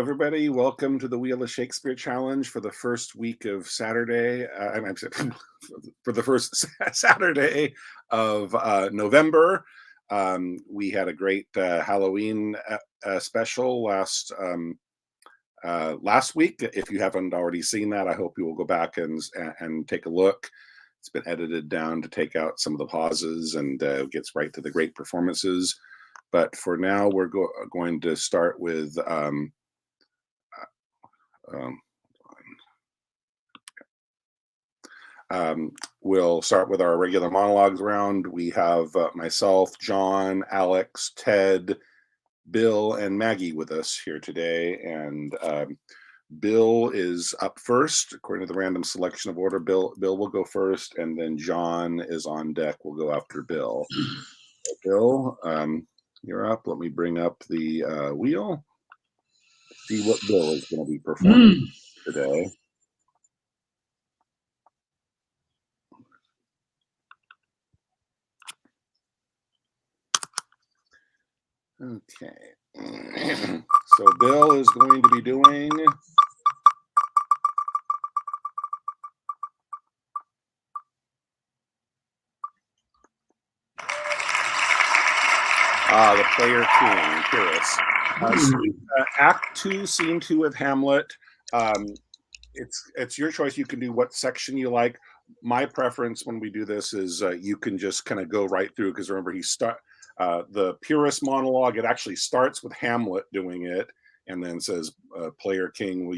everybody. Welcome to the Wheel of Shakespeare Challenge for the first week of Saturday. I'm sorry, for the first Saturday of November. We had a great Halloween special last week. If you haven't already seen that, I hope you will go back and take a look. It's been edited down to take out some of the pauses and gets right to the great performances. But for now, we're going to start with we'll start with our regular monologues round. We have myself, John, Alex, Ted, Bill, and Maggie with us here today. And Bill is up first, according to the random selection of order. Bill will go first, and then John is on deck. We'll go after Bill. Bill, you're up. Let me bring up the wheel. See what Bill is going to be performing today. Okay. So Bill is going to be doing the player king, Pyrrhus. Act 2, Scene 2 of Hamlet. It's your choice. You can do what section you like. My preference when we do this is you can just kind of go right through, because remember the Pyrrhus monologue. It actually starts with Hamlet doing it, and then says, "Player king,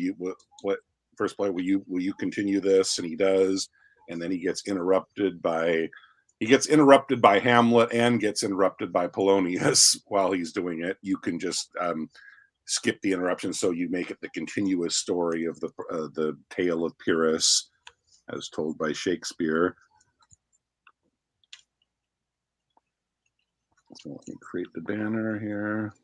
first player, will you continue this?" And he does, and then he gets interrupted by Hamlet and gets interrupted by Polonius while he's doing it. You can just skip the interruption, so you make it the continuous story of the tale of Pyrrhus as told by Shakespeare. So let me create the banner here.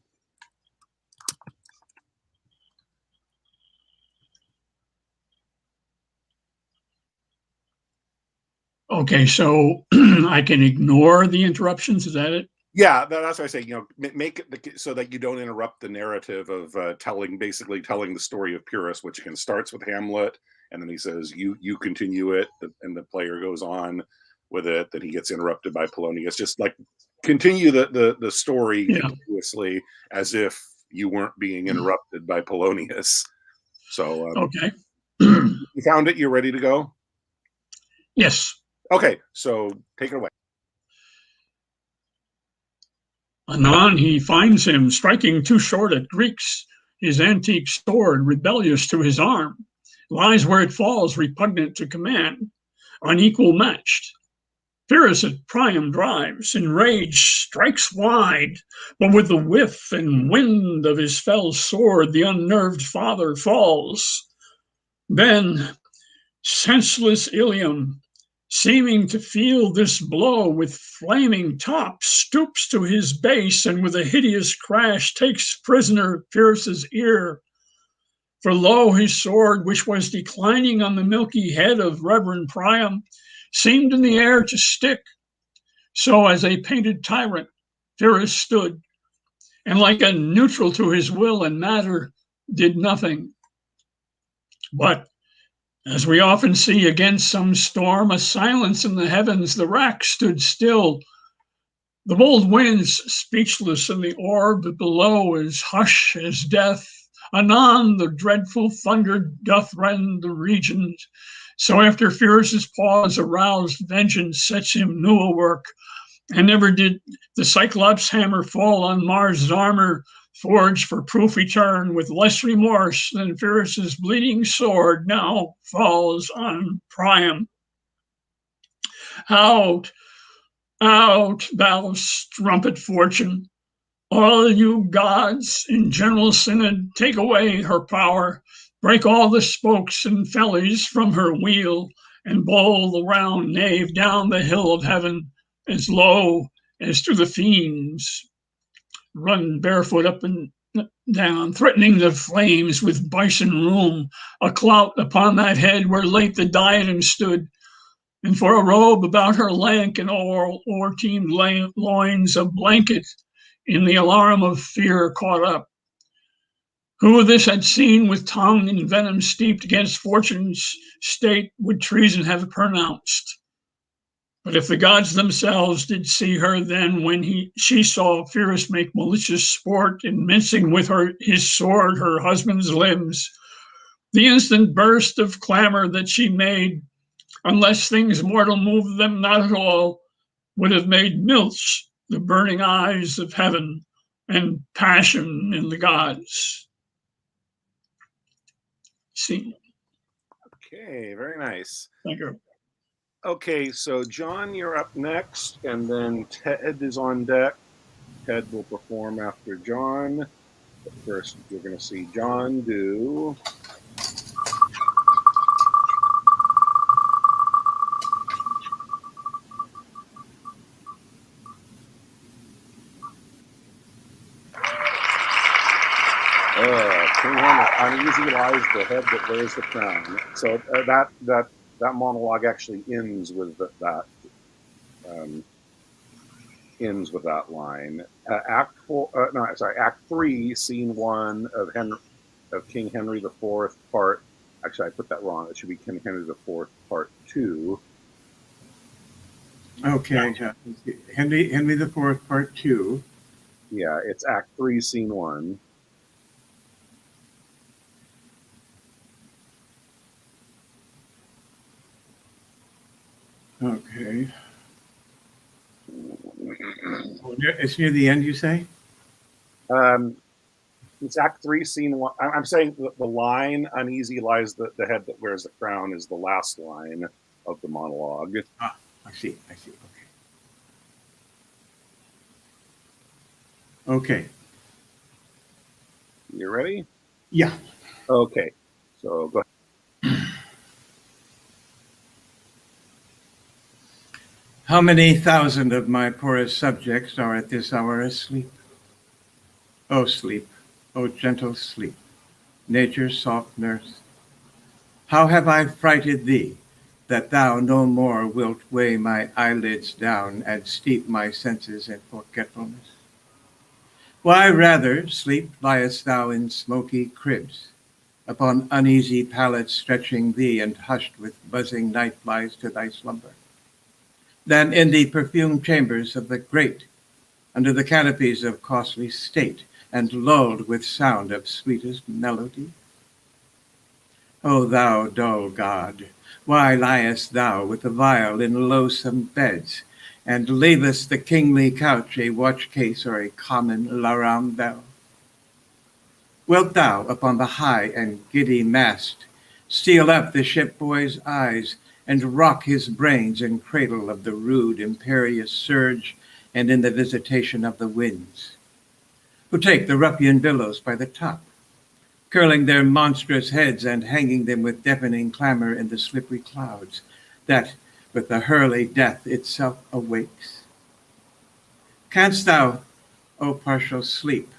Okay, so I can ignore the interruptions. Is that it? Yeah, that's what I say. Make it so that you don't interrupt the narrative of telling the story of Pyrrhus, which again starts with Hamlet, and then he says, "You continue it," and the player goes on with it. Then he gets interrupted by Polonius. Just like continue the story continuously as if you weren't being interrupted by Polonius. So okay, you found it. You're ready to go. Yes. Okay, so take it away. Anon he finds him striking too short at Greeks. His antique sword, rebellious to his arm, lies where it falls, repugnant to command, unequal matched. Pyrrhus at Priam drives, enraged, strikes wide, but with the whiff and wind of his fell sword, the unnerved father falls. Then, senseless Ilium, seeming to feel this blow with flaming top, stoops to his base and with a hideous crash takes prisoner Pyrrhus's ear. For lo, his sword, which was declining on the milky head of Reverend Priam, seemed in the air to stick. So as a painted tyrant, Pyrrhus stood, and like a neutral to his will and matter, did nothing. But as we often see against some storm, a silence in the heavens, the rack stood still. The bold winds speechless, and the orb below is hush as death. Anon the dreadful thunder doth rend the regions. So after Pyrrhus's pause, aroused vengeance sets him new a work. And never did the Cyclops' hammer fall on Mars' armor, forged for proof etern, with less remorse than Pyrrhus's bleeding sword now falls on Priam. Out, out, thou strumpet fortune! All you gods in general synod, take away her power, break all the spokes and fellies from her wheel, and bowl the round nave down the hill of heaven, as low as to the fiends. Run barefoot up and down, threatening the flames with bison rheum, a clout upon that head where late the diadem stood, and for a robe about her lank and o'er-teamed loins, a blanket in the alarm of fear caught up. Who this had seen with tongue in venom steeped against fortune's state would treason have pronounced. But if the gods themselves did see her then when she saw Pyrrhus make malicious sport in mincing with his sword her husband's limbs, the instant burst of clamor that she made, unless things mortal moved them not at all, would have made milch the burning eyes of heaven and passion in the gods. See. Okay, very nice. Thank you. Okay, so John, you're up next, and then Ted is on deck. Ted will perform after John. But first, you're going to see John do. King Henry, uneasy lies the head that wears the crown. So that monologue actually ends with that. Ends with that line. Act 3, Scene 1 of King Henry IV, part. Actually, I put that wrong. It should be King Henry IV, part 2. Okay, Henry IV, part 2. Yeah, it's Act 3, Scene 1. Okay. It's near the end, you say? It's Act 3, Scene 1. I'm saying the line, uneasy lies the head that wears the crown, is the last line of the monologue. Ah, I see. Okay. You ready? Yeah. Okay. So go ahead. How many thousand of my poorest subjects are at this hour asleep? O sleep, O gentle sleep, nature's soft nurse. How have I frighted thee, that thou no more wilt weigh my eyelids down and steep my senses in forgetfulness? Why rather, sleep, liest thou in smoky cribs, upon uneasy pallets stretching thee and hushed with buzzing night flies to thy slumber, than in the perfumed chambers of the great, under the canopies of costly state, and lulled with sound of sweetest melody? O thou dull god, why liest thou with the vile in loathsome beds, and leavest the kingly couch a watch case or a common laram bell? Wilt thou upon the high and giddy mast steal up the ship boy's eyes, and rock his brains in cradle of the rude imperious surge, and in the visitation of the winds, who take the ruffian billows by the top, curling their monstrous heads and hanging them with deafening clamor in the slippery clouds, that with the hurly death itself awakes? Canst thou, O partial sleep,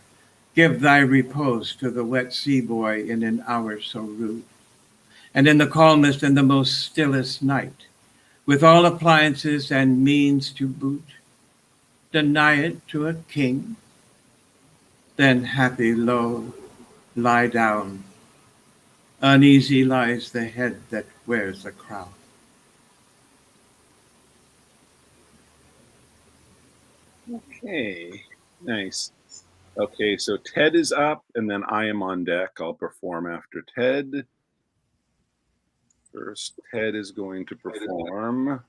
give thy repose to the wet sea boy in an hour so rude, and in the calmest and the most stillest night, with all appliances and means to boot, deny it to a king? Then happy low, lie down. Uneasy lies the head that wears a crown. Okay, nice. Okay, so Ted is up, and then I am on deck. I'll perform after Ted. First, Ted is going to perform.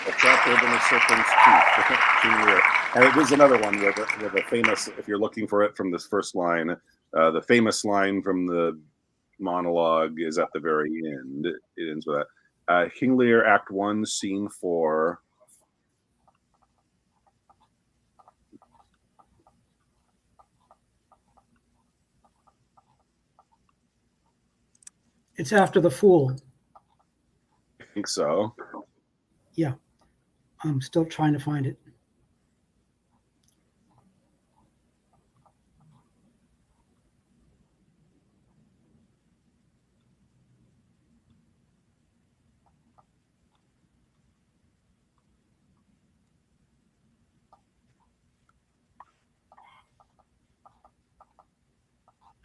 A chapter of the serpent's teeth. And there's another one with a famous, if you're looking for it from this first line, the famous line from the monologue is at the very end. It ends with that. King Lear, Act 1, Scene 4. It's after the Fool. I think so. Yeah. I'm still trying to find it.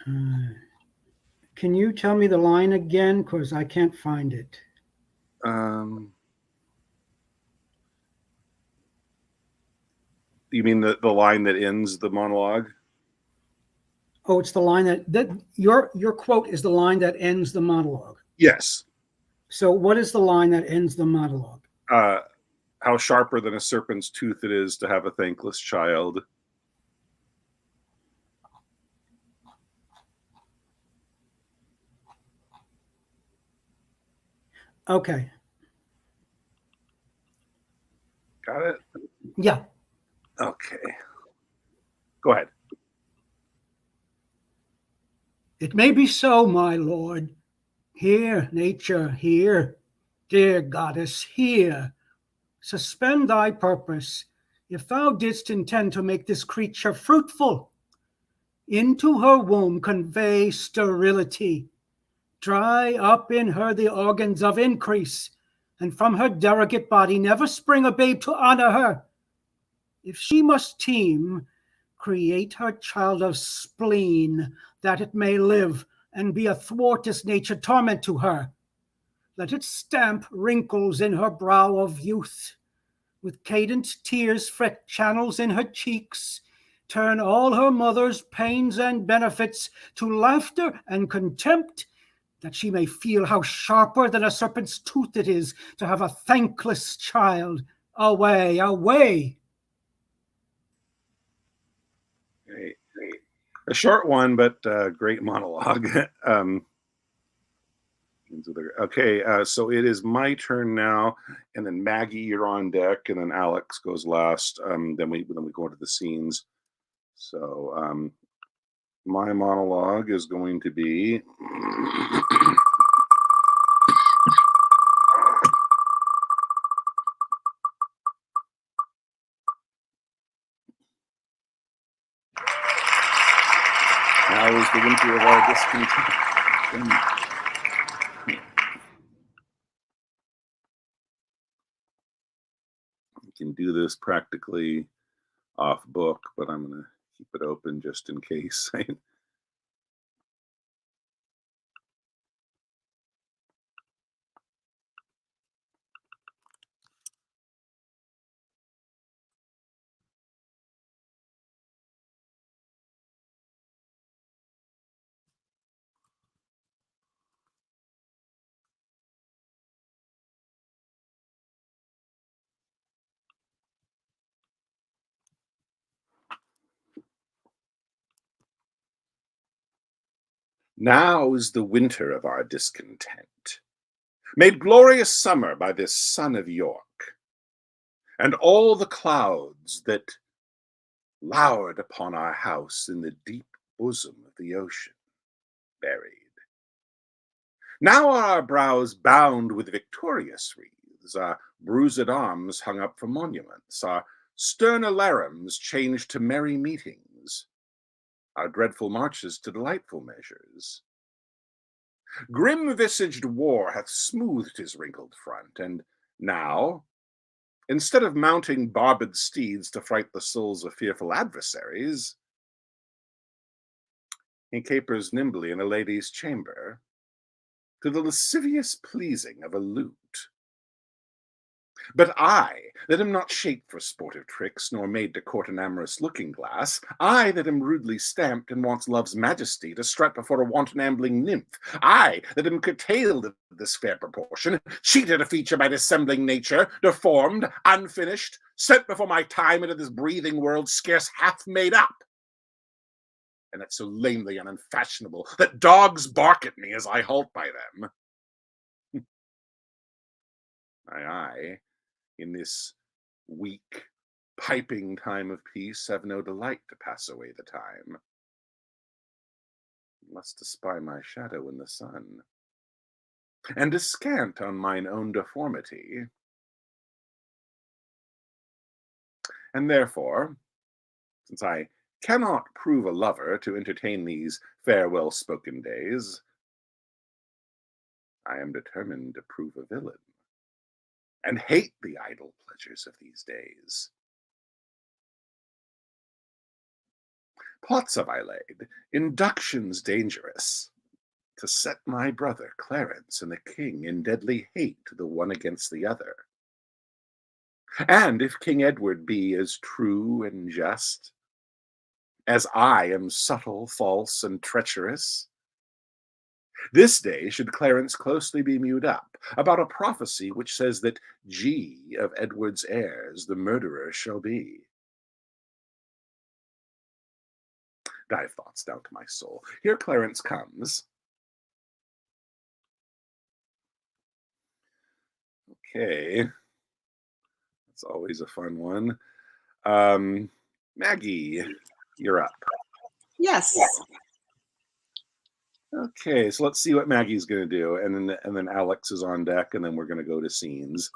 Can you tell me the line again? Because I can't find it. You mean the line that ends the monologue? Oh, it's the line that your quote is the line that ends the monologue. Yes. So what is the line that ends the monologue? How sharper than a serpent's tooth it is to have a thankless child. Okay. Got it? Yeah. Okay. Go ahead. It may be so, my lord. Here, nature, here. Dear goddess, here. Suspend thy purpose, if thou didst intend to make this creature fruitful. Into her womb convey sterility. Dry up in her the organs of increase, and from her derogate body never spring a babe to honor her. If she must teem, create her child of spleen, that it may live and be a thwartest nature torment to her. Let it stamp wrinkles in her brow of youth, with cadent tears fret channels in her cheeks, turn all her mother's pains and benefits to laughter and contempt, that she may feel how sharper than a serpent's tooth it is to have a thankless child. Away, away. Great. A short one, but great monologue. Okay, so it is my turn now, and then Maggie, you're on deck, and then Alex goes last. Then we go into the scenes. So my monologue is going to be. Now is the winter of our discontent. You can do this practically off book, but I'm going to keep it open just in case. Now is the winter of our discontent, made glorious summer by this sun of York, and all the clouds that lowered upon our house in the deep bosom of the ocean buried. Now are our brows bound with victorious wreaths, our bruised arms hung up for monuments, our stern alarums changed to merry meetings, our dreadful marches to delightful measures. Grim-visaged war hath smoothed his wrinkled front, and now, instead of mounting barbed steeds to fright the souls of fearful adversaries, he capers nimbly in a lady's chamber, to the lascivious pleasing of a lute. But I, that am not shaped for sportive tricks, nor made to court an amorous looking-glass, I that am rudely stamped and wants love's majesty to strut before a wanton ambling nymph, I that am curtailed of this fair proportion, cheated a feature by dissembling nature, deformed, unfinished, sent before my time into this breathing world scarce half made up, and that so lamely and unfashionable that dogs bark at me as I halt by them. Aye, in this weak, piping time of peace, have no delight to pass away the time. Must espy my shadow in the sun, and descant on mine own deformity. And therefore, since I cannot prove a lover to entertain these farewell-spoken days, I am determined to prove a villain, and hate the idle pleasures of these days. Plots have I laid, inductions dangerous, to set my brother Clarence and the king in deadly hate the one against the other. And if King Edward be as true and just as I am subtle, false, and treacherous, this day should Clarence closely be mewed up about a prophecy which says that G of Edward's heirs the murderer shall be. Dive thoughts down to my soul. Here Clarence comes. Okay. That's always a fun one. Maggie, you're up. Yes. Okay, so let's see what Maggie's going to do, and then Alex is on deck, and then we're going to go to scenes.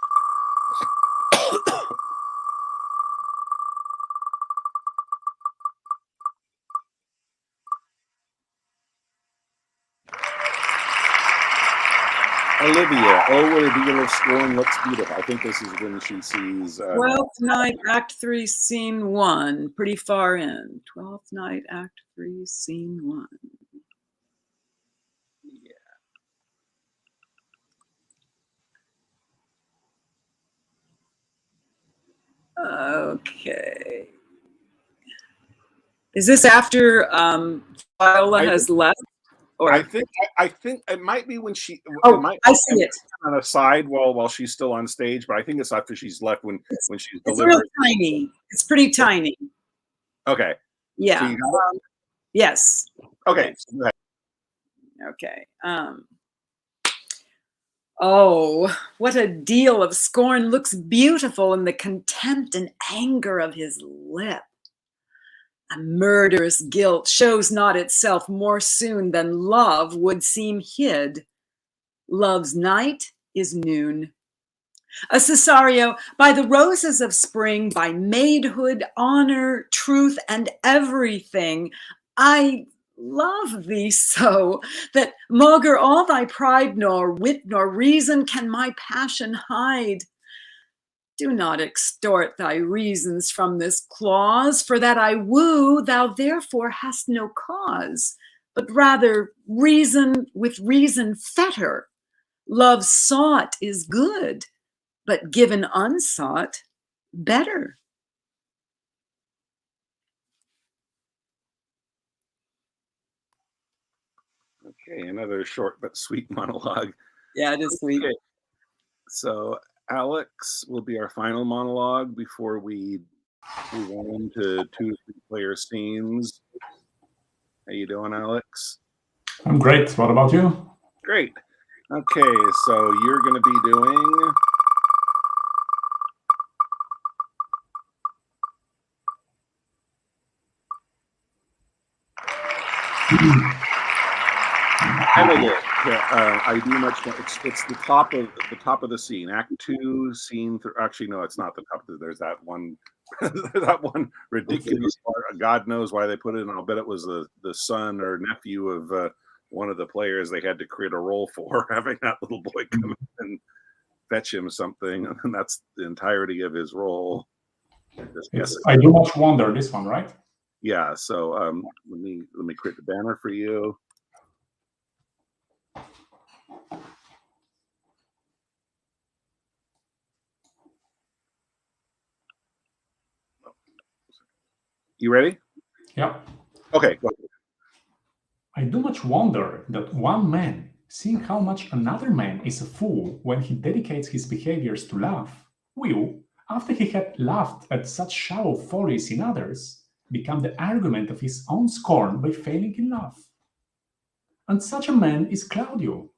Olivia, oh, what a deal of scorn looks beautiful. I think this is when she sees... 12th Night, Act 3, Scene 1. Pretty far in. 12th Night, Act 3, Scene 1. Okay. Is this after Viola has left? Or I think it might be when she. Oh, I see it on a side while she's still on stage, but I think it's after she's left when she's delivered. It's real tiny. It's pretty tiny. Okay. Yeah. So you got it? Yes. Okay. So go ahead. Okay. Oh, what a deal of scorn looks beautiful in the contempt and anger of his lip. A murderous guilt shows not itself more soon than love would seem hid. Love's night is noon. A Cesario, by the roses of spring, by maidhood, honor, truth, and everything, I love thee so, that maugre all thy pride, nor wit nor reason can my passion hide. Do not extort thy reasons from this clause, for that I woo, thou therefore hast no cause, but rather reason with reason fetter. Love sought is good, but given unsought, better. Okay, another short but sweet monologue. Yeah, it is sweet. Okay. So Alex will be our final monologue before we move on to 2 3-player scenes. How you doing, Alex? I'm great. What about you? Great. Okay, so you're going to be doing... I do much. It's the top of the scene. Act 2, scene 3. Actually, no, it's not the top. There's that one. That one ridiculous part. God knows why they put it in. I'll bet it was the son or nephew of one of the players they had to create a role for, having that little boy come in and fetch him something, and that's the entirety of his role. I do much wonder this one, right? Yeah. So let me create the banner for you. You ready? Yeah. Okay, go ahead. I do much wonder that one man, seeing how much another man is a fool when he dedicates his behaviors to love, will, after he had laughed at such shallow follies in others, become the argument of his own scorn by failing in love. And such a man is Claudio.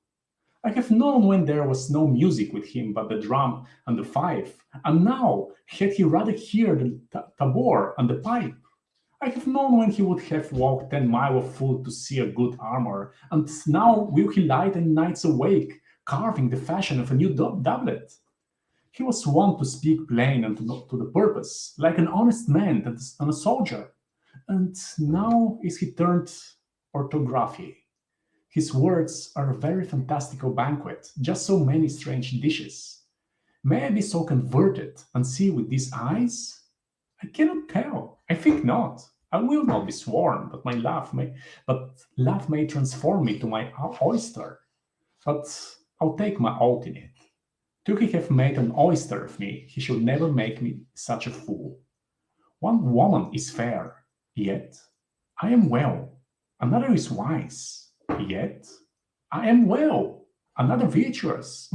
I have known when there was no music with him but the drum and the fife, and now had he rather hear the tabor and the pipe. I have known when he would have walked 10 miles of foot to see a good armor, and now will he lie the nights awake, carving the fashion of a new doublet. He was wont to speak plain and to the purpose, like an honest man and a soldier, and now is he turned orthography. His words are a very fantastical banquet, just so many strange dishes. May I be so converted and see with these eyes? I cannot tell. I think not. I will not be sworn, but love may transform me to my oyster. But I'll take my oath in it. Till he have made an oyster of me, he should never make me such a fool. One woman is fair, yet I am well. Another is wise, yet I am well. Another virtuous,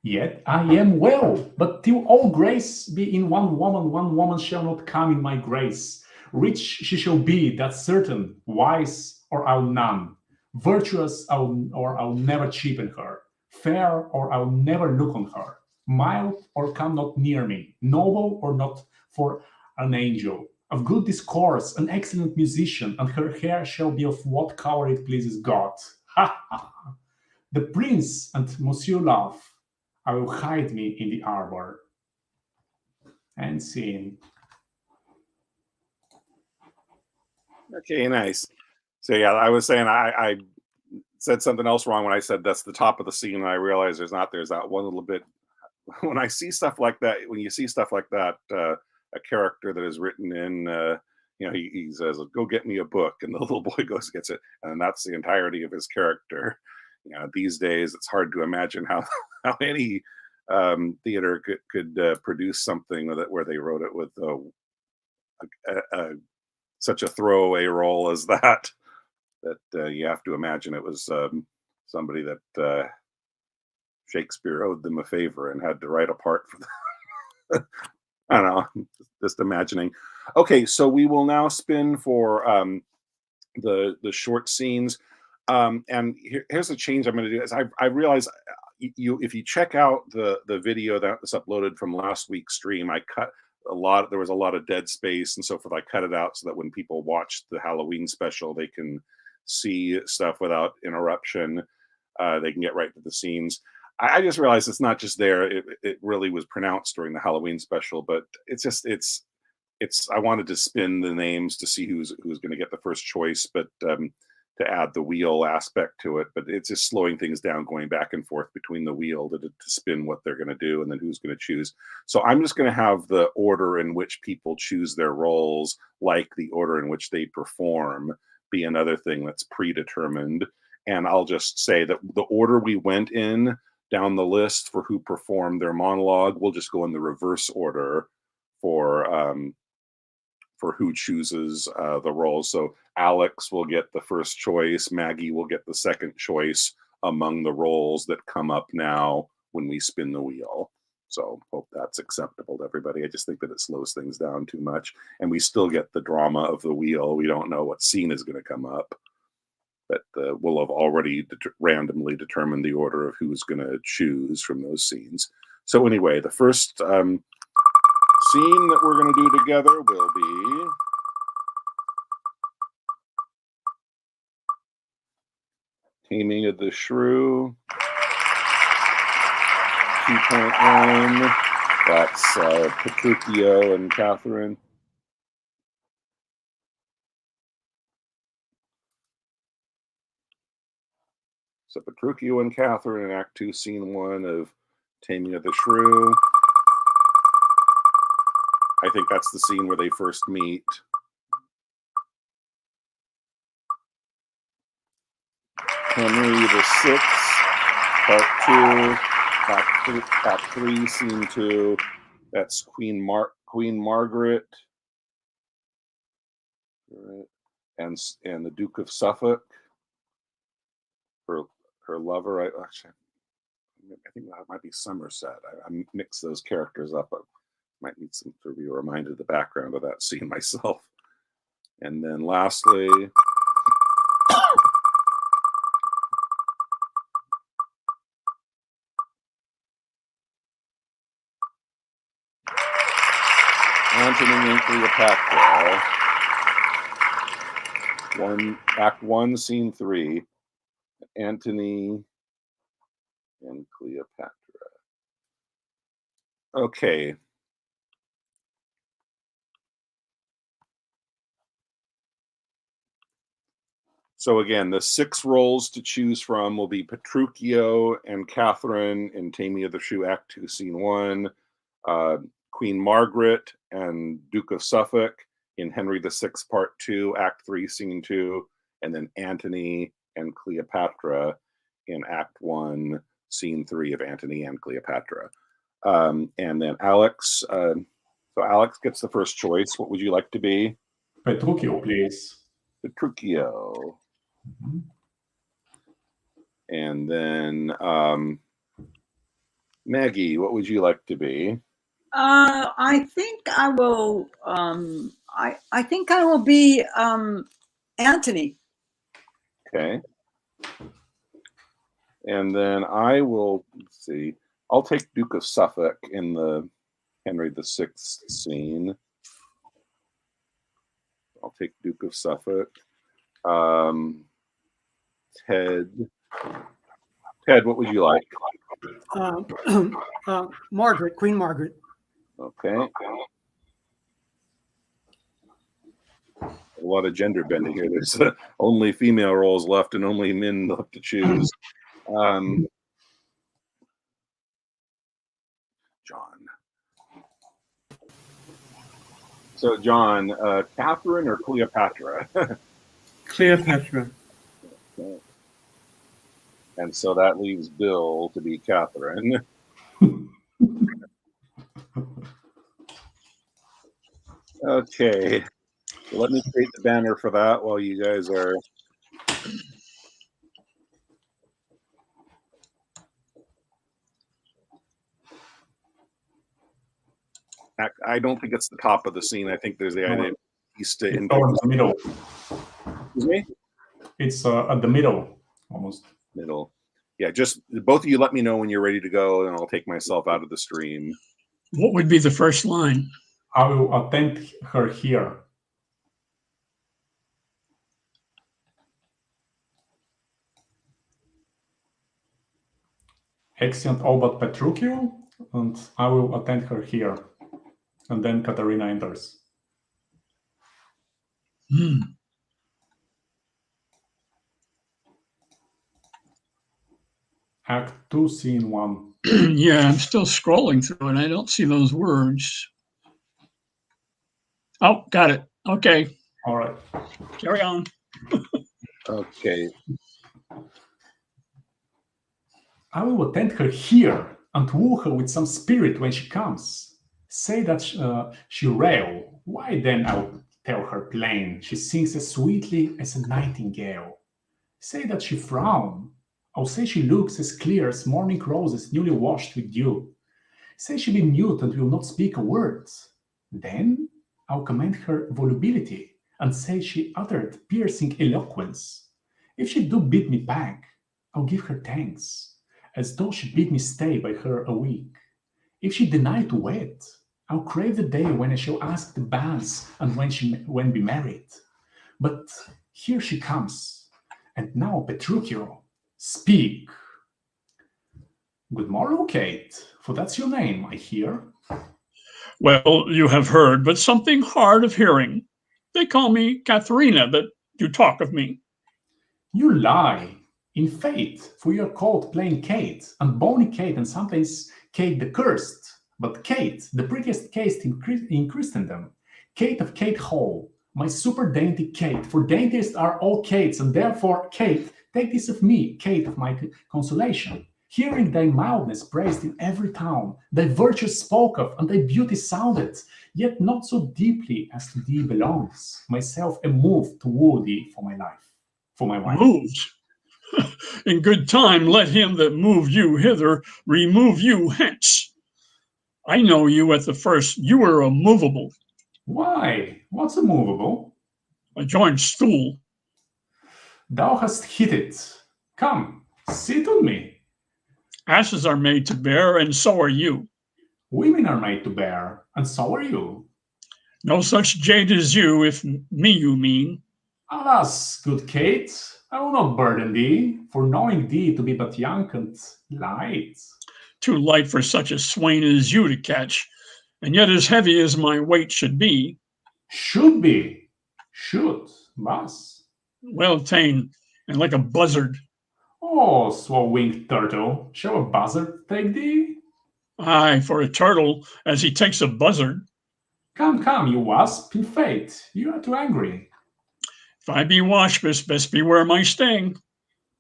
yet I am well. But till all grace be in one woman shall not come in my grace. Rich she shall be, that's certain, wise or I'll none. Virtuous or I'll never cheapen her. Fair or I'll never look on her. Mild or come not near me. Noble or not for an angel. Of good discourse, an excellent musician, and her hair shall be of what color it pleases God. Ha ha! The prince and Monsieur Love, I will hide me in the arbor. And scene. Okay, nice. So yeah, I was saying I said something else wrong when I said that's the top of the scene, and I realized there's that one little bit. When I see stuff like that, when you see stuff like that, a character that is written in, he says, "Go get me a book," and the little boy goes gets it, and that's the entirety of his character. These days it's hard to imagine how any theater could produce something where they wrote it with such a throwaway role as that. That you have to imagine it was somebody that Shakespeare owed them a favor and had to write a part for them. I don't know, just imagining. Okay, so we will now spin for the short scenes. And here's the change I'm going to do. Is I realize if you check out the video that was uploaded from last week's stream, I cut a lot. There was a lot of dead space and so forth. I cut it out so that when people watch the Halloween special, they can see stuff without interruption. They can get right to the scenes. I just realized it's not just there. It really was pronounced during the Halloween special, but it's I wanted to spin the names to see who's going to get the first choice, but to add the wheel aspect to it. But it's just slowing things down, going back and forth between the wheel to spin what they're going to do and then who's going to choose. So I'm just going to have the order in which people choose their roles, like the order in which they perform, be another thing that's predetermined. And I'll just say that the order we went in down the list for who performed their monologue, we'll just go in the reverse order for who chooses the roles. So Alex will get the first choice, Maggie will get the second choice among the roles that come up now when we spin the wheel. So hope that's acceptable to everybody. I just think that it slows things down too much, and we still get the drama of the wheel. We don't know what scene is going to come up, but we'll have already randomly determined the order of who's going to choose from those scenes. So anyway, the first scene that we're going to do together will be Taming of the Shrew 2.1. That's Petruchio and Katherine. So Petruchio and Katherine in Act 2, Scene 1 of Taming of the Shrew. I think that's the scene where they first meet. Henry VI, Part 2, Act 3, Scene 2. That's Queen Margaret and the Duke of Suffolk. Her lover. I think that might be Somerset. I mix those characters up. I might need to be reminded of the background of that scene myself. And then lastly, Antony and Cleopatra. Act 1, Scene 3. Antony and Cleopatra. Okay. So again, the 6 roles to choose from will be Petruchio and Katherine in Taming of the Shrew, Act 2, Scene 1, Queen Margaret and Duke of Suffolk in Henry VI, Part 2, Act 3, Scene 2, and then Antony and Cleopatra in Act 1, Scene 3 of Antony and Cleopatra. And then Alex, so Alex gets the first choice. What would you like to be? Petruchio, please. Petruchio. And then Maggie, what would you like to be? I think I will. I think I will be Antony. Okay. And then I will, let's see, I'll take Duke of Suffolk in the Henry VI scene. I'll take Duke of Suffolk. Ted, what would you like? Margaret, Queen Margaret. Okay. A lot of gender bending here. There's only female roles left and only men left to choose. John. So, John, Catherine or Cleopatra? Cleopatra. Okay. And so that leaves Bill to be Catherine. Okay. Let me create the banner for that while you guys are. I don't think it's the top of the scene. I think there's the idea of east to It's over the middle. Excuse me? It's at the middle, almost. Middle. Yeah, just both of you let me know when you're ready to go, and I'll take myself out of the stream. What would be the first line? I will attend her here. Exeunt all but Petruchio, and I will attend her here. And then Katharina enters. Act 2, Scene 1. Yeah, I'm still scrolling through it. I don't see those words. Oh, got it. Okay. All right. Carry on. Okay. I will attend her here and woo her with some spirit when she comes. Say that she rail. Why then I'll tell her plain. She sings as sweetly as a nightingale. Say that she frown. I'll say she looks as clear as morning roses newly washed with dew. Say she be mute and will not speak a word. Then I'll commend her volubility and say she uttered piercing eloquence. If she do bid me back, I'll give her thanks, as though she bid me stay by her a week. If she deny to wed, I'll crave the day when I shall ask the banns and when be married. But here she comes, and now, Petruchio, speak. Good morrow, Kate, for that's your name, I hear. Well, you have heard, but something hard of hearing. They call me Katharina, but you talk of me. You lie, in faith, for you are called plain Kate, and bony Kate, and sometimes Kate the Cursed. But Kate, the prettiest Kate in Christendom, Kate of Kate Hall, my super dainty Kate, for daintiest are all Kates, and therefore, Kate, take this of me, Kate of my consolation. Hearing thy mildness praised in every town, thy virtues spoke of, and thy beauty sounded, yet not so deeply as to thee belongs. Myself am moved to woo thee for my life, for my wife. Moved? In good time, let him that moved you hither remove you hence. I know you at the first. You were immovable. Why? What's immovable? A joint stool. Thou hast hit it. Come, sit on me. Asses are made to bear, and so are you. Women are made to bear, and so are you. No such jade as you, if me you mean. Alas, good Kate, I will not burden thee, for knowing thee to be but young and light. Too light for such a swain as you to catch, and yet as heavy as my weight should be. Should be. Should. Bus. Well ta'en, and like a buzzard. Oh, swall-winged turtle, shall a buzzard take thee? Aye, for a turtle, as he takes a buzzard. Come, come, you wasp, in faith, you are too angry. If I be waspish, best beware my sting.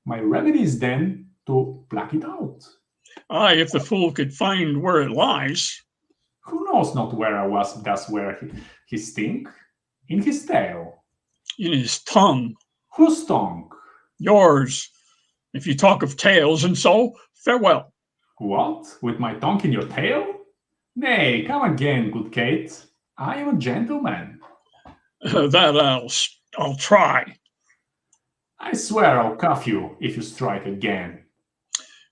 My remedy is then to pluck it out. Aye, if the fool could find where it lies. Who knows not where a wasp does wear his sting? In his tail. In his tongue. Whose tongue? Yours. If you talk of tails and so, farewell. What? With my tongue in your tail? Nay, come again, good Kate. I am a gentleman. That I'll try. I swear I'll cuff you if you strike again.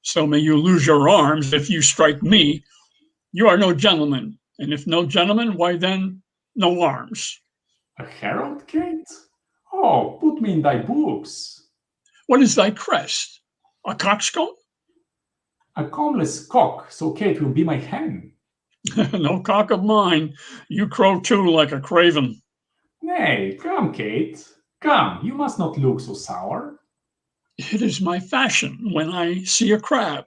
So may you lose your arms if you strike me. You are no gentleman, and if no gentleman, why then no arms. A herald, Kate? Oh, put me in thy books. What is thy crest? A coxcomb? A combless cock, so Kate will be my hen. No cock of mine. You crow too like a craven. Nay, come, Kate. Come, you must not look so sour. It is my fashion when I see a crab.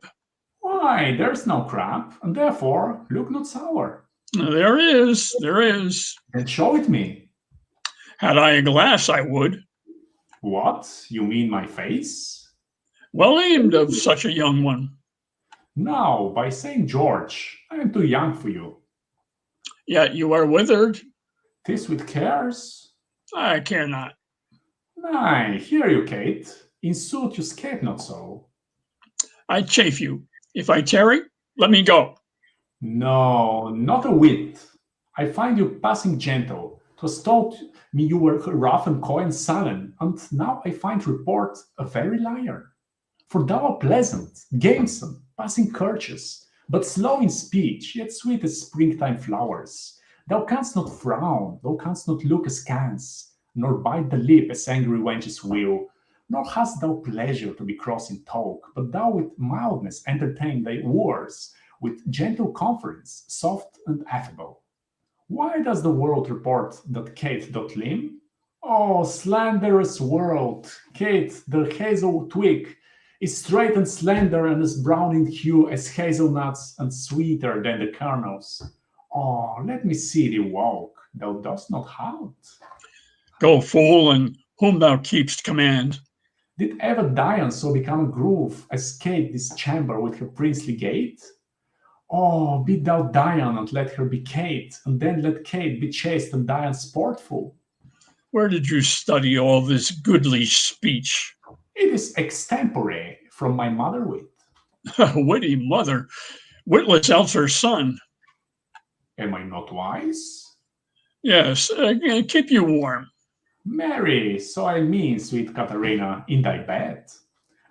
Why, there's no crab, and therefore look not sour. There is. Then show it me. Had I a glass, I would. What? You mean my face? Well aimed of such a young one. No, by St. George, I am too young for you. Yet you are withered. 'Tis with cares. I care not. Nay, hear you, Kate. In sooth, you scape not so. I chafe you. If I tarry, let me go. No, not a whit. I find you passing gentle. 'Twas told me you were rough and coy and sullen, and now I find report a very liar. For thou art pleasant, gamesome, passing courteous, but slow in speech, yet sweet as springtime flowers. Thou canst not frown, thou canst not look askance, nor bite the lip as angry wenches will, nor hast thou pleasure to be cross in talk, but thou with mildness entertain thy wooers, with gentle conference, soft and affable. Why does the world report that Kate doth limn? Oh, slanderous world! Kate, the hazel twig, is straight and slender and as brown in hue as hazelnuts and sweeter than the kernels. Oh, let me see thee walk, thou dost not halt. Go, fool, and whom thou keepst command. Did ever Dian so become a groove as Kate this chamber with her princely gait? Oh, be thou Dian and let her be Kate, and then let Kate be chaste and Dian sportful. Where did you study all this goodly speech? It is extempore from my mother wit. Witty mother, witless else her son. Am I not wise? Yes, keep you warm. Marry, so I mean, sweet Katharina, in thy bed.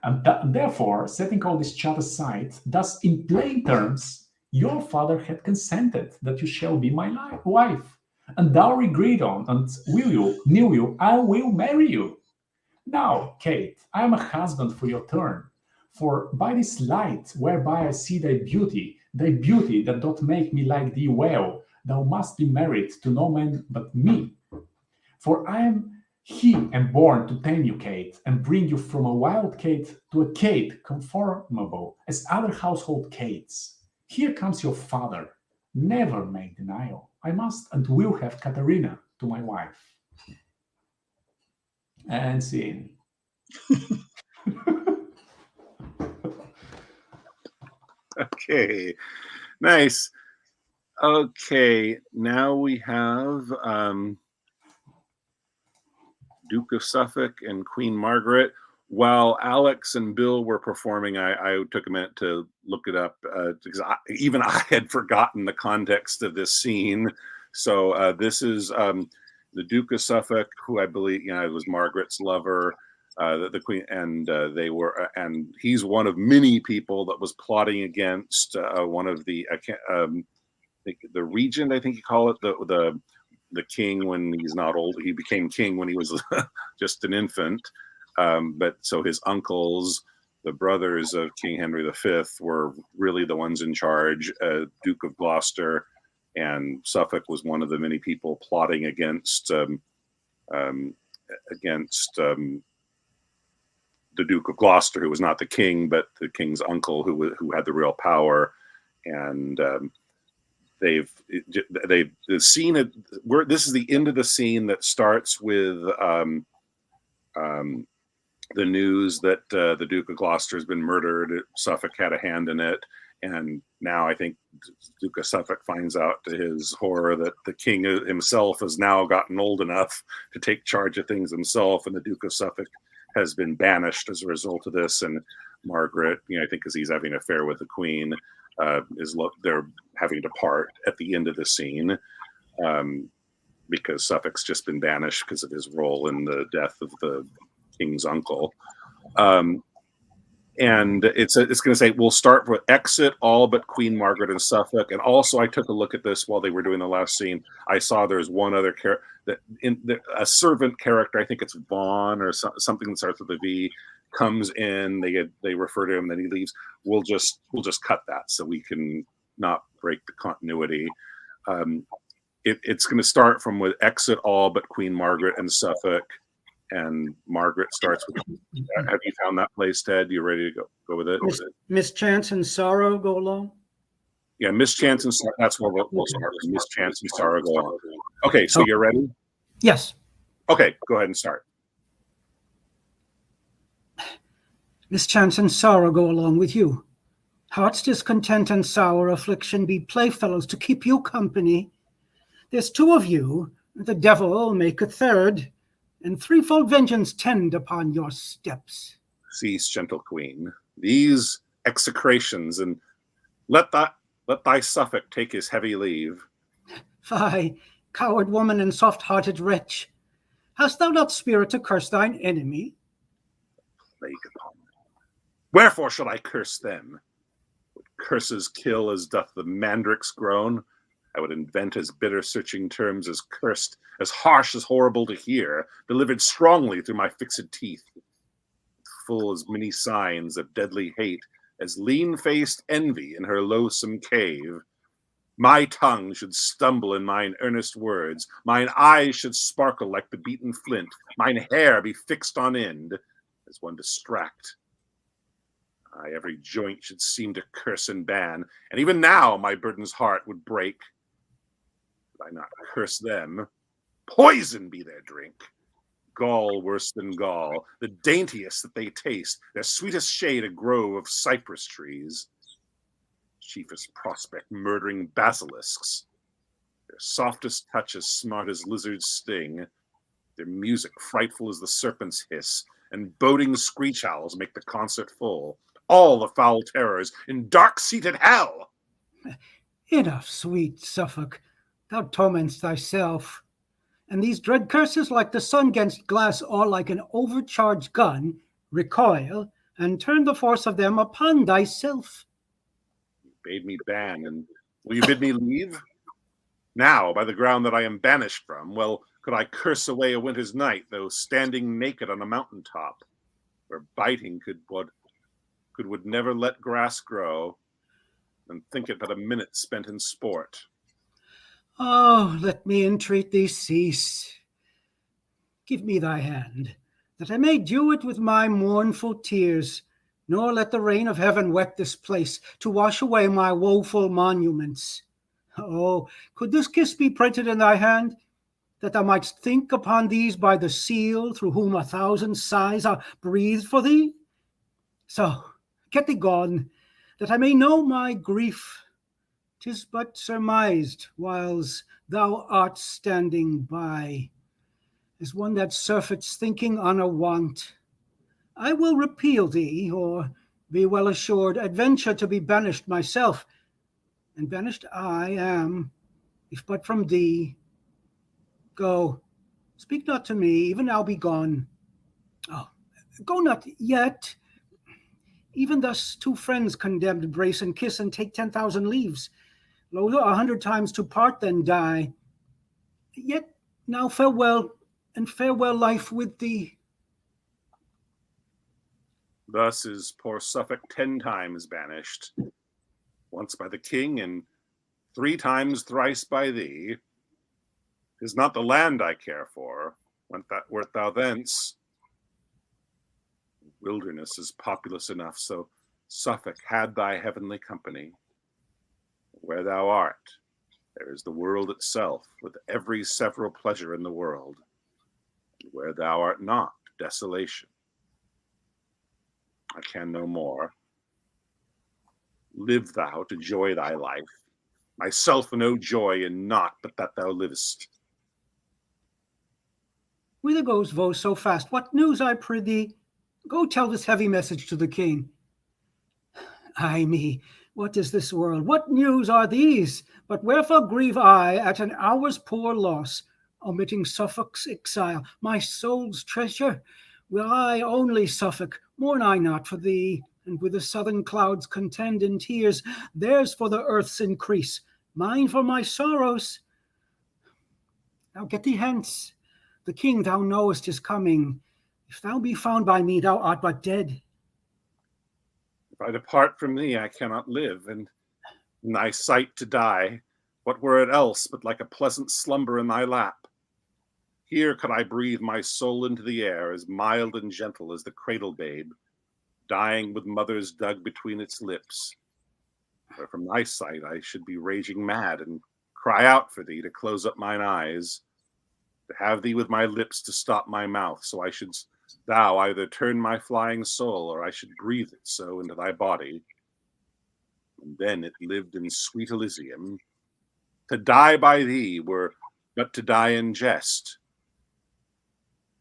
And therefore, setting all this chat aside, thus in plain terms, your father had consented that you shall be my wife, and thou agreed on, and knew you, I will marry you. Now, Kate, I am a husband for your turn, for by this light whereby I see thy beauty that doth make me like thee well, thou must be married to no man but me. For I am born to tame you, Kate, and bring you from a wild Kate to a Kate conformable as other household Kates. Here comes your father. Never make denial. I must and will have Katharina to my wife. And scene. Okay, nice. Okay, now we have Duke of Suffolk and Queen Margaret. While Alex and Bill were performing, I took a minute to look it up because even I had forgotten the context of this scene. So this is the Duke of Suffolk, who I believe was Margaret's lover, the Queen, and they were, and he's one of many people that was plotting against one of the regent, I think you call it, the king when he's not old. He became king when he was just an infant. But so his uncles, the brothers of King Henry V, were really the ones in charge. Duke of Gloucester and Suffolk was one of the many people plotting against the Duke of Gloucester, who was not the king, but the king's uncle, who had the real power. And the scene. This is the end of the scene that starts with the news that the Duke of Gloucester has been murdered. Suffolk had a hand in it. And now I think Duke of Suffolk finds out to his horror that the king himself has now gotten old enough to take charge of things himself. And the Duke of Suffolk has been banished as a result of this. And Margaret, I think because he's having an affair with the queen, they're having to part at the end of the scene because Suffolk's just been banished because of his role in the death of the king's uncle. And it's going to say, we'll start with exit all but Queen Margaret and Suffolk. And also, I took a look at this while they were doing the last scene. I saw there's one other character, a servant character, I think it's Vaughn or something that starts with a V, comes in, they refer to him, then he leaves. We'll just cut that so we can not break the continuity. It's going to start from with exit all but Queen Margaret and Suffolk. And Margaret starts with, have you found that place, Ted? You ready to go with it? Mischance and sorrow go along? Yeah, mischance and sorrow. That's where we'll start. Mischance and sorrow go along. Okay, so you're ready? Yes. Okay, go ahead and start. Mischance and sorrow go along with you. Heart's discontent and sour affliction be playfellows to keep you company. There's two of you, the devil make a third, and threefold vengeance tend upon your steps. Cease, gentle queen, these execrations, and let thy Suffolk take his heavy leave. Fie, coward woman and soft-hearted wretch, hast thou not spirit to curse thine enemy? Plague upon them. Wherefore should I curse them? Would curses kill as doth the mandrakes groan? I would invent as bitter searching terms as cursed, as harsh as horrible to hear, delivered strongly through my fixed teeth, full as many signs of deadly hate as lean-faced envy in her loathsome cave. My tongue should stumble in mine earnest words, mine eyes should sparkle like the beaten flint, mine hair be fixed on end, as one distract. Every joint should seem to curse and ban, and even now my burden's heart would break. Could I not curse them? Poison be their drink. Gall worse than gall, the daintiest that they taste, their sweetest shade a grove of cypress trees. Chiefest prospect murdering basilisks, their softest touch as smart as lizard's sting, their music frightful as the serpent's hiss, and boding screech owls make the concert full. All the foul terrors in dark-seated hell. Enough, sweet Suffolk, thou torments thyself. And these dread curses, like the sun against glass, or like an overcharged gun, recoil and turn the force of them upon thyself. You bade me ban, and will you bid me leave? Now, by the ground that I am banished from, well, could I curse away a winter's night, though standing naked on a mountain top, where biting would never let grass grow, and think it but a minute spent in sport. Oh, let me entreat thee cease. Give me thy hand, that I may dew it with my mournful tears, nor let the rain of heaven wet this place, to wash away my woeful monuments. Oh, could this kiss be printed in thy hand, that thou mightst think upon these by the seal through whom 1,000 sighs are breathed for thee? So, get thee gone, that I may know my grief. 'Tis but surmised whiles thou art standing by, as one that surfeits thinking on a want. I will repeal thee, or, be well assured, adventure to be banished myself, and banished I am, if but from thee. Go, speak not to me, even now be gone. Oh, go not yet. Even thus 2 friends condemned brace and kiss and take 10,000 leaves. Loather 100 times to part than die. Yet now farewell, and farewell life with thee. Thus is poor Suffolk 10 times banished, once by the king, and 3 times thrice by thee. 'Tis not the land I care for, wert thou thence. Wilderness is populous enough, so Suffolk had thy heavenly company. Where thou art, There is the world itself, with every several pleasure in the world. And where thou art not, desolation. I can no more. Live thou to joy thy life. Myself no joy in naught but that thou livest. Whither goes thou so fast? What news, I prithee? Go tell this heavy message to the king. Ay me, what is this world? What news are these? But wherefore grieve I at an hour's poor loss, omitting Suffolk's exile, my soul's treasure? Will I only Suffolk, mourn I not for thee? And with the southern clouds contend in tears, theirs for the earth's increase, mine for my sorrows. Now get thee hence. The king thou knowest is coming. If thou be found by me, thou art but dead. If I depart from thee, I cannot live, and in thy sight to die. What were it else but like a pleasant slumber in thy lap? Here could I breathe my soul into the air, as mild and gentle as the cradle babe, dying with mother's dug between its lips. Where from thy sight I should be raging mad, and cry out for thee to close up mine eyes, to have thee with my lips to stop my mouth, so thou either turn my flying soul, or I should breathe it so into thy body. And then it lived in sweet Elysium. To die by thee were but to die in jest.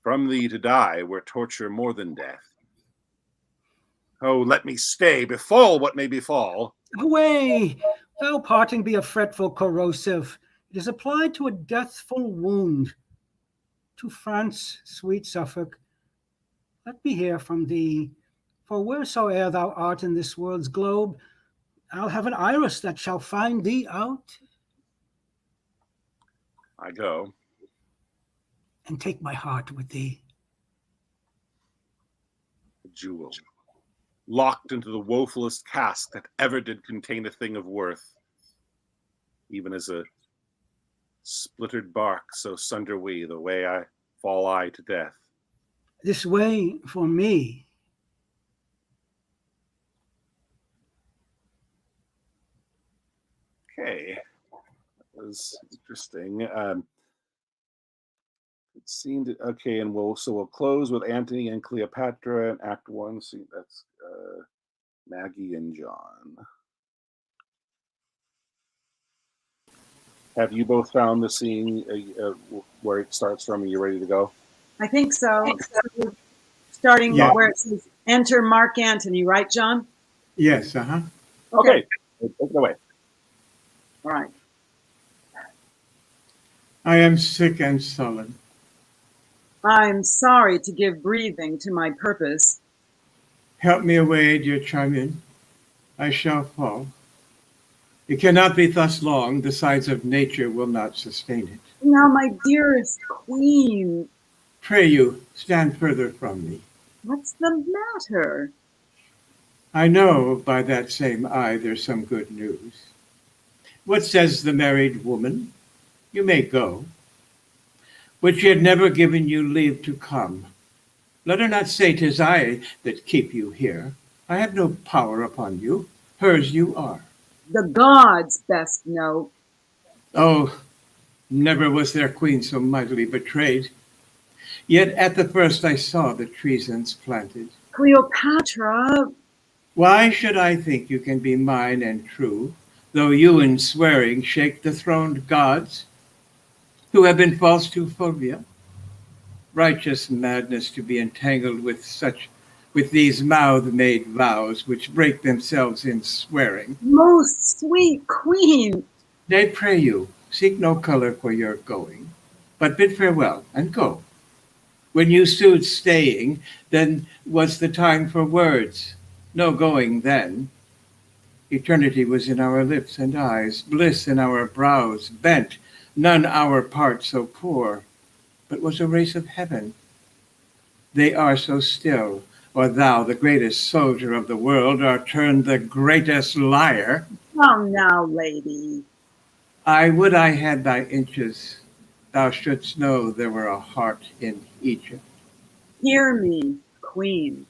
From thee to die were torture more than death. Oh, let me stay, befall what may befall. Away! Thou parting be a fretful corrosive. It is applied to a deathful wound. To France, sweet Suffolk, let me hear from thee. For wheresoe'er thou art in this world's globe, I'll have an iris that shall find thee out. I go. And take my heart with thee. A jewel, locked into the woefulest cask that ever did contain a thing of worth. Even as a splittered bark, so sunder we, the way I fall I to death. This way for me. Okay, that was interesting. It seemed okay, and we'll close with Antony and Cleopatra in Act 1. See, that's Maggie and John. Have you both found the scene where it starts from? Are you ready to go? I think so. Starting where it says, enter Mark Antony, right, John? Yes, Okay, take it away. All right. I am sick and sullen. I'm sorry to give breathing to my purpose. Help me away, dear Charmian. I shall fall. It cannot be thus long. The sides of nature will not sustain it. Now, my dearest queen. Pray you, stand further from me. What's the matter? I know by that same eye there's some good news. What says the married woman? You may go. But she had never given you leave to come. Let her not say 'tis I that keep you here. I have no power upon you. Hers you are. The gods best know. Oh, never was there queen so mightily betrayed. Yet at the first I saw the treasons planted. Cleopatra. Why should I think you can be mine and true, though you in swearing shake the throned gods, who have been false to Fulvia? Righteous madness to be entangled with these mouth-made vows which break themselves in swearing. Most sweet queen. Nay, pray you, seek no color for your going, but bid farewell and go. When you sued staying, then was the time for words. No going then. Eternity was in our lips and eyes, bliss in our brows, bent, none our part so poor, but was a race of heaven. They are so still, or thou, the greatest soldier of the world, art turned the greatest liar. Come now, lady. I would I had thy inches. Thou shouldst know there were a heart in Egypt. Hear me, queen.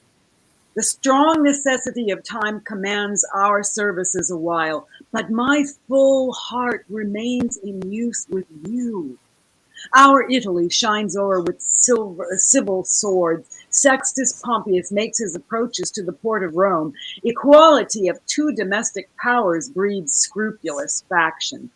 The strong necessity of time commands our services a while, but my full heart remains in use with you. Our Italy shines o'er with civil swords. Sextus Pompeius makes his approaches to the port of Rome. Equality of two domestic powers breeds scrupulous faction.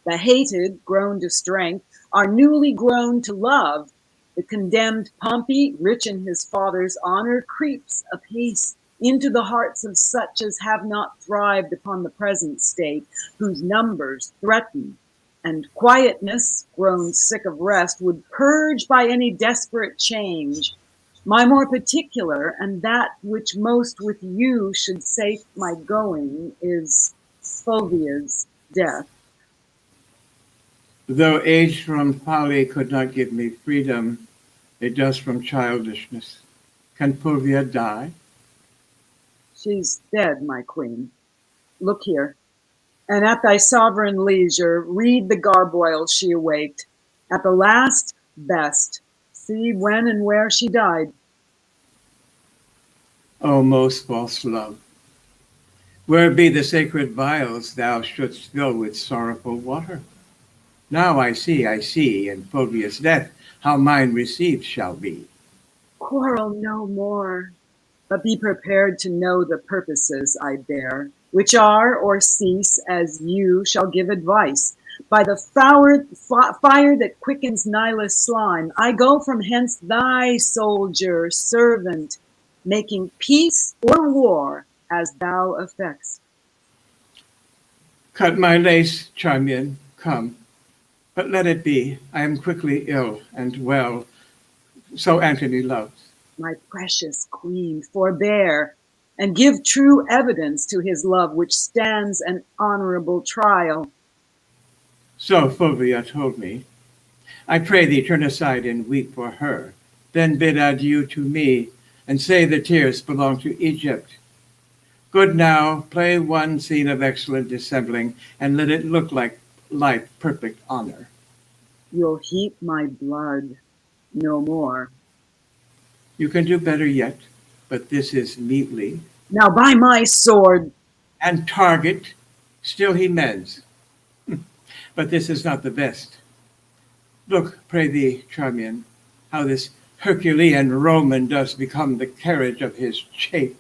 The hated, grown to strength, are newly grown to love. The condemned Pompey, rich in his father's honor, creeps apace into the hearts of such as have not thrived upon the present state, whose numbers threaten, and quietness, grown sick of rest, would purge by any desperate change. My more particular, and that which most with you should safe my going, is Fulvia's death. Though age from folly could not give me freedom, it does from childishness. Can Fulvia die? She's dead, my queen. Look here, and at thy sovereign leisure, read the garboils she awaked. At the last, best, see when and where she died. O most false love, where be the sacred vials thou shouldst fill with sorrowful water? Now I see, in Fulvia's death, how mine received shall be. Quarrel no more, but be prepared to know the purposes I bear, which are or cease as you shall give advice. By the fire that quickens Nilus' slime, I go from hence thy soldier, servant, making peace or war as thou affects. Cut my lace, Charmian, come. But let it be. I am quickly ill and well, so Antony loves. My precious queen, forbear, and give true evidence to his love, which stands an honorable trial. So Fulvia told me. I pray thee turn aside and weep for her, then bid adieu to me, and say the tears belong to Egypt. Good now, play one scene of excellent dissembling, and let it look like life perfect honor. You'll heap my blood, no more. You can do better yet, but this is meetly. Now by my sword. And target, still he mends. But this is not the best. Look, pray thee, Charmian, how this Herculean Roman does become the carriage of his chafe.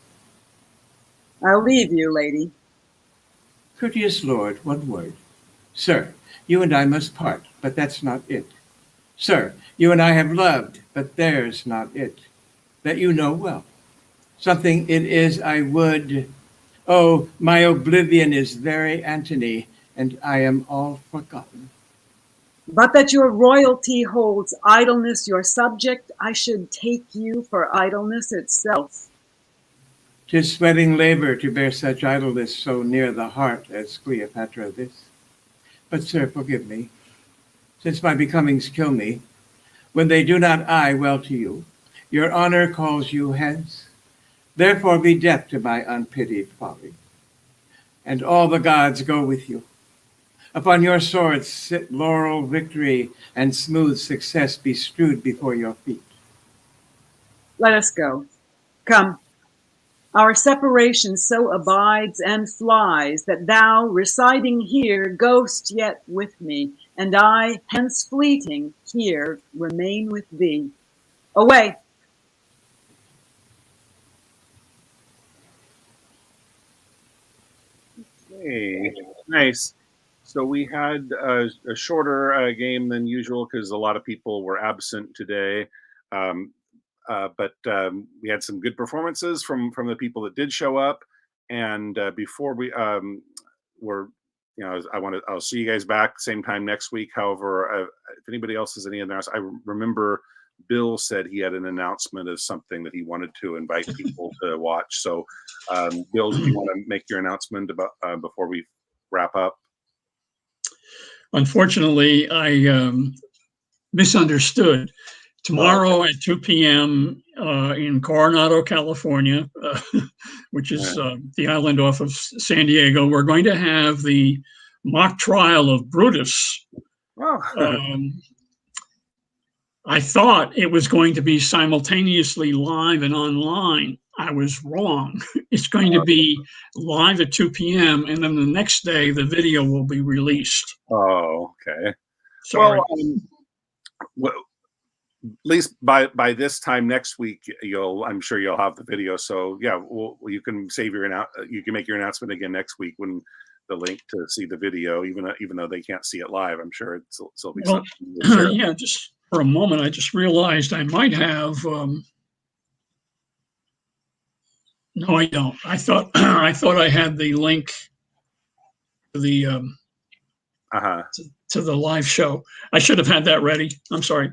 I'll leave you, lady. Courteous lord, one word. Sir, you and I must part, but that's not it. Sir, you and I have loved, but there's not it. That you know well. Something it is I would. Oh, my oblivion is very Antony, and I am all forgotten. But that your royalty holds idleness your subject, I should take you for idleness itself. 'Tis sweating labor to bear such idleness so near the heart as Cleopatra this. But, sir, forgive me, since my becomings kill me. When they do not eye well to you, your honor calls you hence. Therefore be death to my unpitied folly. And all the gods go with you. Upon your swords sit laurel victory, and smooth success be strewed before your feet. Let us go. Come. Our separation so abides and flies that thou, residing here, goest yet with me, and I, hence fleeting, here remain with thee. Away! Hey, nice. So we had a shorter game than usual because a lot of people were absent today. But we had some good performances from the people that did show up. And before we I'll see you guys back same time next week. However, if anybody else has any announcements, I remember Bill said he had an announcement of something that he wanted to invite people to watch. So, Bill, do you want to make your announcement about before we wrap up? Unfortunately, I misunderstood. Tomorrow at 2 p.m. In Coronado, California, which is the island off of San Diego, we're going to have the mock trial of Brutus. I thought it was going to be simultaneously live and online. I was wrong. It's going to be live at 2 p.m. and then the next day the video will be released. Oh, okay. Sorry. Well, at least by this time next week, I'm sure you'll have the video. So yeah, you can you can make your announcement again next week when the link to see the video, even though they can't see it live. I'm sure it'll be something. Yeah, just for a moment, I just realized I might have. No, I don't. I thought I had the link to the to the live show. I should have had that ready. I'm sorry.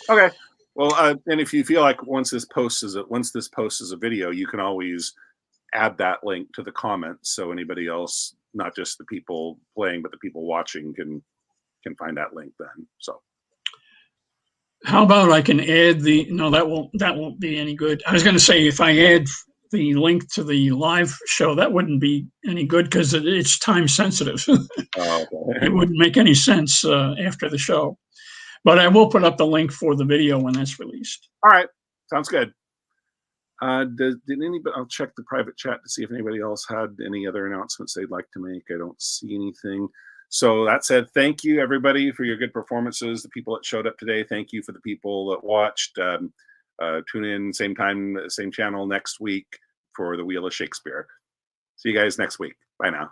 Okay. Well, and if you feel like once this posts as a video, you can always add that link to the comments, so anybody else, not just the people playing, but the people watching, can find that link then. So. How about I can add no, that won't be any good. I was going to say, if I add the link to the live show, that wouldn't be any good because it's time sensitive. Okay. It wouldn't make any sense after the show. But I will put up the link for the video when that's released. All right. Sounds good. Did anybody? I'll check the private chat to see if anybody else had any other announcements they'd like to make. I don't see anything. So that said, thank you everybody for your good performances. The people that showed up today, thank you for the people that watched. Tune in same time, same channel next week for the Wheel of Shakespeare. See you guys next week. Bye now.